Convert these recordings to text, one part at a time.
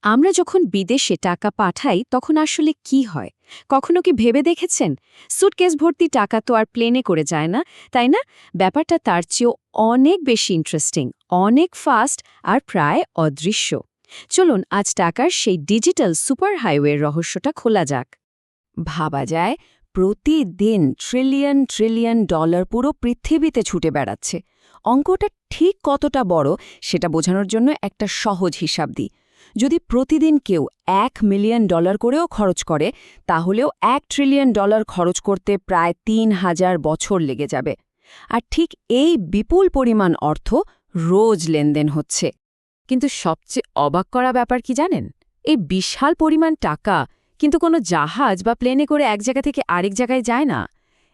আমরা যখন বিদেশে টাকা পাঠাই তখন আসলে কি হয় কখনো কি ভেবে দেখেছেন সুটকেস ভর্তি টাকা তো আর প্লেনে করে যায় না তাই না ব্যাপারটা তার চেয়েও অনেক বেশি ইন্টারেস্টিং অনেক ফাস্ট আর প্রায় অদৃশ্য চলুন আজ টাকার সেই ডিজিটাল সুপার হাইওয়ের রহস্যটা খোলা যাক ভাবা যায় প্রতিদিন ট্রিলিয়ন ট্রিলিয়ন ডলার পুরো পৃথিবীতে ছুটে বেড়াচ্ছে অঙ্কটা ঠিক কতটা বড় সেটা বোঝানোর জন্য একটা সহজ হিসাব দিই যদি প্রতিদিন কেউ $1 মিলিয়ন করেও খরচ করে তাহলেও $1 ট্রিলিয়ন খরচ করতে প্রায় ৩,০০০ বছর লেগে যাবে আর ঠিক এই বিপুল পরিমাণ অর্থ রোজ লেনদেন হচ্ছে কিন্তু সবচেয়ে অবাক করা ব্যাপার কি জানেন এই বিশাল পরিমাণ টাকা কিন্তু কোনো জাহাজ বা প্লেনে করে এক জায়গা থেকে আরেক জায়গায় যায় না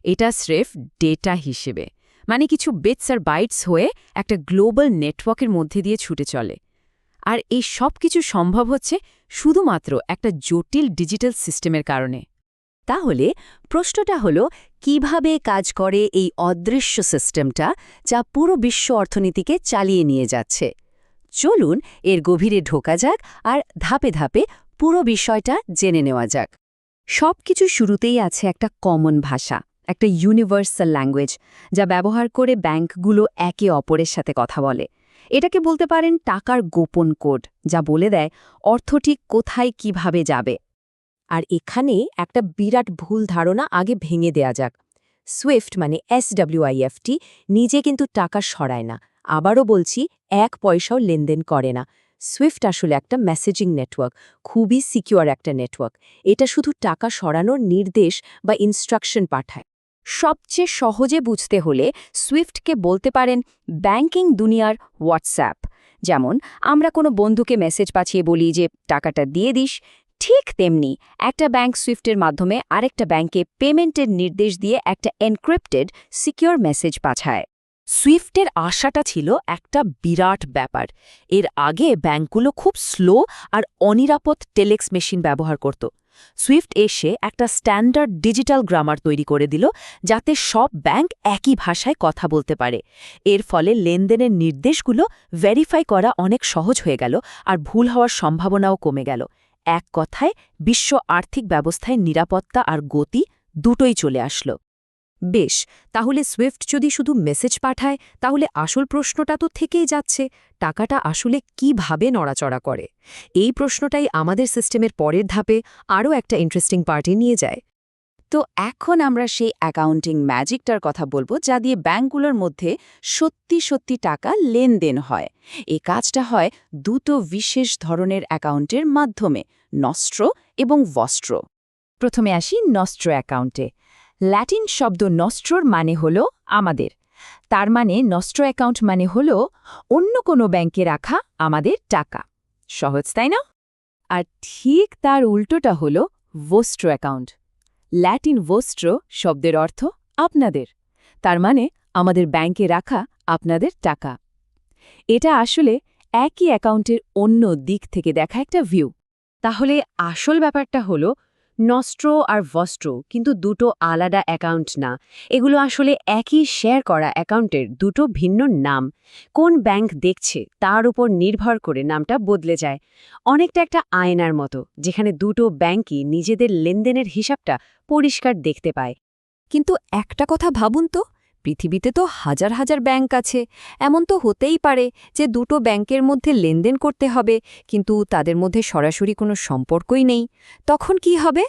এটা স্রেফ ডেটা হিসেবে মানে কিছু বিটস আর বাইটস হয়ে একটা গ্লোবাল নেটওয়ার্কের মধ্যে দিয়ে ছুটে চলে আর এই সব কিছু সম্ভব হচ্ছে শুধুমাত্র একটা জটিল ডিজিটাল সিস্টেমের কারণে তাহলে প্রশ্নটা হলো কিভাবে কাজ করে এই অদৃশ্য সিস্টেমটা যা পুরো বিশ্ব অর্থনীতিকে চালিয়ে নিয়ে যাচ্ছে চলুন এর গভীরে ঢোকা যাক আর ধাপে ধাপে পুরো বিষয়টা জেনে নেওয়া যাক সবকিছু শুরুতেই আছে একটা কমন ভাষা একটা ইউনিভার্সাল ল্যাঙ্গুয়েজ যা ব্যবহার করে ব্যাংকগুলো একে অপরের সাথে কথা বলে এটাকে বলতে পারেন টাকার গোপন কোড যা বলে দেয় অর্থটি কোথায় কিভাবে যাবে আর এখানে একটা বিরাট ভুল ধারণা আগে ভেঙে দেয়া যাক সুইফট মানে SWIFT নিজে কিন্তু টাকা সরায় না আবারও বলছি এক পয়সাও লেনদেন করে না সুইফট আসলে একটা মেসেজিং নেটওয়ার্ক খুবই সিকিউর একটা নেটওয়ার্ক এটা শুধু টাকা সরানোর নির্দেশ বা ইনস্ট্রাকশন পাঠায় সবচেয়ে সহজে বুঝতে হলে সুইফটকে বলতে পারেন ব্যাংকিং দুনিয়ার হোয়াটসঅ্যাপ যেমন আমরা কোনো বন্ধুকে মেসেজ পাঠিয়ে বলি যে টাকাটা দিয়ে দিস ঠিক তেমনি একটা ব্যাংক সুইফটের মাধ্যমে আরেকটা ব্যাংকে পেমেন্টের নির্দেশ দিয়ে একটা এনক্রিপ্টেড সিকিউর মেসেজ পাঠায় সুইফটের আশাটা ছিল একটা বিরাট ব্যাপার এর আগে ব্যাংকগুলো খুব স্লো আর অনিরাপদ টেলেক্স মেশিন ব্যবহার করত সুইফট এসে একটা স্ট্যান্ডার্ড ডিজিটাল গ্রামার তৈরি করে দিল যাতে সব ব্যাংক একই ভাষায় কথা বলতে পারে এর ফলে লেনদেনের নির্দেশগুলো ভেরিফাই করা অনেক সহজ হয়ে গেল আর ভুল হওয়ার সম্ভাবনাও কমে গেল এক কথায় বিশ্ব আর্থিক ব্যবস্থায় নিরাপত্তা আর গতি দুটোই চলে আসলো বেশ তাহলে সুইফট যদি শুধু মেসেজ পাঠায় তাহলে আসল প্রশ্নটা তো থেকেই যাচ্ছে টাকাটা আসলে কিভাবে নড়াচড়া করে এই প্রশ্নটাই আমাদের সিস্টেমের পরের ধাপে আরও একটা ইন্টারেস্টিং পার্টি নিয়ে যায় তো এখন আমরা সেই অ্যাকাউন্টিং ম্যাজিকটার কথা বলবো যা দিয়ে ব্যাংকগুলোর মধ্যে সত্যি সত্যি টাকা লেনদেন হয় এই কাজটা হয় দুটো বিশেষ ধরনের অ্যাকাউন্টের মাধ্যমে নস্ট্র এবং ভস্ট্র প্রথমে আসি নস্ট্র অ্যাকাউন্টে ল্যাটিন শব্দ নস্ট্রোর মানে হল আমাদের তার মানে নস্ট্র অ্যাকাউন্ট মানে হল অন্য কোনো ব্যাংকে রাখা আমাদের টাকা সহজ তাই না আর ঠিক তার উল্টোটা হল ভোস্ট্র অ্যাকাউন্ট ল্যাটিন ভোস্ট্র শব্দের অর্থ আপনাদের তার মানে আমাদের ব্যাংকে রাখা আপনাদের টাকা এটা আসলে একই অ্যাকাউন্টের অন্য দিক থেকে দেখা একটা ভিউ তাহলে আসল ব্যাপারটা হলো নস্ট্র আর ভস্ট্র কিন্তু দুটো আলাদা অ্যাকাউন্ট না এগুলো আসলে একই শেয়ার করা অ্যাকাউন্টের দুটো ভিন্ন নাম কোন ব্যাংক দেখছে তার উপর নির্ভর করে নামটা বদলে যায় অনেকটা একটা আয়নার মতো যেখানে দুটো ব্যাংকই নিজেদের লেনদেনের হিসাবটা পরিষ্কার দেখতে পায় কিন্তু একটা কথা ভাবুন তো পৃথিবীতে তো হাজার হাজার ব্যাংক আছে এমন তো হতেই পারে যে দুটো ব্যাংকের মধ্যে লেনদেন করতে হবে কিন্তু তাদের মধ্যে সরাসরি কোনো সম্পর্কই নেই তখন কি হবে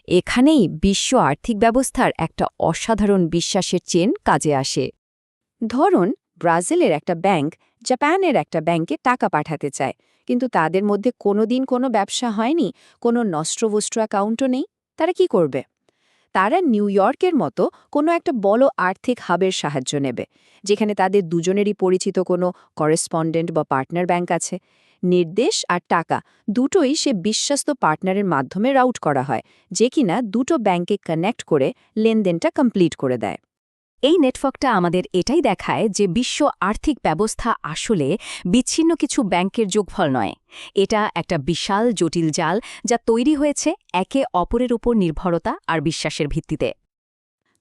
এখানেই বিশ্ব আর্থিক ব্যবস্থার একটা অসাধারণ বিশ্বাসের চেন কাজে আসে ধরুন ব্রাজিলের একটা ব্যাংক জাপানের একটা ব্যাংকে টাকা পাঠাতে চায় কিন্তু তাদের মধ্যে কোনোদিন কোনো ব্যবসা হয়নি কোনো নস্ট্রভস্ট্র অ্যাকাউন্টও নেই তারা কি করবে তারা নিউ ইয়র্কের মতো কোনো একটা বড় আর্থিক হাবের সাহায্য নেবে যেখানে তাদের দুজনেরই পরিচিত কোনো করেসপন্ডেন্ট বা পার্টনার ব্যাংক আছে নির্দেশ আর টাকা দুটোই সে বিশ্বস্ত পার্টনারের মাধ্যমে রাউট করা হয় যে কিনা দুটো ব্যাংকে কানেক্ট করে লেনদেনটা কমপ্লিট করে দেয় এই নেটওয়ার্কটা আমাদের এটাই দেখায় যে বিশ্ব আর্থিক ব্যবস্থা আসলে বিচ্ছিন্ন কিছু ব্যাংকের যোগফল নয় এটা একটা বিশাল জটিল জাল যা তৈরি হয়েছে একে অপরের উপর নির্ভরতা আর বিশ্বাসের ভিত্তিতে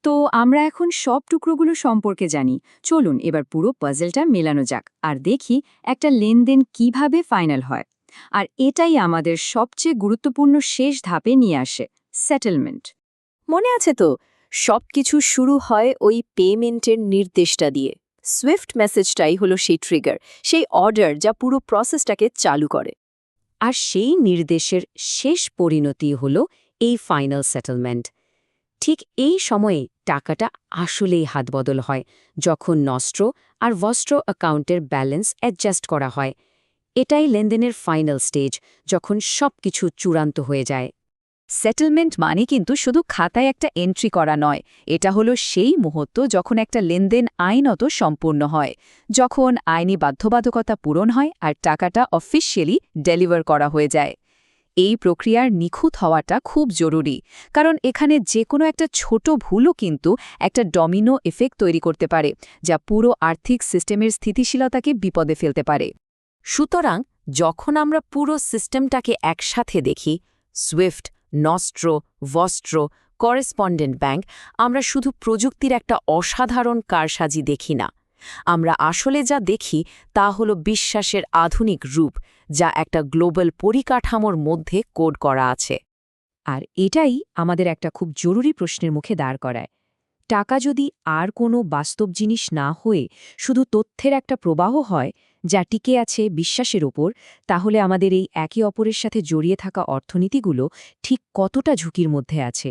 তো আমরা এখন সব টুকরোগুলো সম্পর্কে জানি চলুন এবার পুরো পাজলটা মেলানো যাক আর দেখি একটা লেনদেন কিভাবে ফাইনাল হয় আর এটাই আমাদের সবচেয়ে গুরুত্বপূর্ণ শেষ ধাপে নিয়ে আসে, সেটেলমেন্ট। মনে আছে তো, সবকিছু শুরু হয় ওই পেমেন্টের নির্দেশটা দিয়ে। সুইফট মেসেজটাই হলো সেই ট্রিগার, সেই অর্ডার যা পুরো প্রসেসটাকে চালু করে। আর সেই নির্দেশের শেষ পরিণতি হলো এই ফাইনাল সেটেলমেন্ট। ঠিক এই সময়ে টাকাটা আসলেই হাতবদল হয়, যখন নস্ট্র আর ভস্ট্র অ্যাকাউন্টের ব্যালেন্স অ্যাডজাস্ট করা হয়। এটাই লেনদেনের ফাইনাল স্টেজ, যখন সবকিছু চূড়ান্ত হয়ে যায়। সেটেলমেন্ট মানে কিন্তু শুধু খাতায় একটা এন্ট্রি করা নয়, এটা হলো সেই মুহূর্ত যখন একটা লেনদেন আইনত সম্পূর্ণ হয়, যখন আইনি বাধ্যবাধকতা পূরণ হয় আর টাকাটা অফিসিয়ালি ডেলিভার করা হয়ে যায়। এই প্রক্রিয়ার নিখুঁত হওয়াটা খুব জরুরি, কারণ এখানে যে কোনো একটা ছোট ভুলও কিন্তু একটা ডমিনো এফেক্ট তৈরি করতে পারে, যা পুরো আর্থিক সিস্টেমের স্থিতিশীলতাকে বিপদে ফেলতে পারে। সুতরাং যখন আমরা পুরো সিস্টেমটাকে একসাথে দেখি, Swift, nostro, Vostro, correspondent bank, আমরা শুধু প্রযুক্তির একটা অসাধারণ কারসাজি দেখি না। আমরা আসলে যা দেখি তা হলো বিশ্বাসের আধুনিক রূপ, যা একটা গ্লোবাল পরিকাঠামোর মধ্যে কোড করা আছে। আর এটাই আমাদের একটা খুব জরুরি প্রশ্নের মুখে দাঁড় করায়। টাকা যদি আর কোনো বাস্তব জিনিস না হয়ে শুধু তথ্যের একটা প্রবাহ হয়, যা টিকে আছে বিশ্বাসের ওপর, তাহলে আমাদের এই একে অপরের সাথে জড়িয়ে থাকা অর্থনীতিগুলো ঠিক কতটা ঝুঁকির মধ্যে আছে।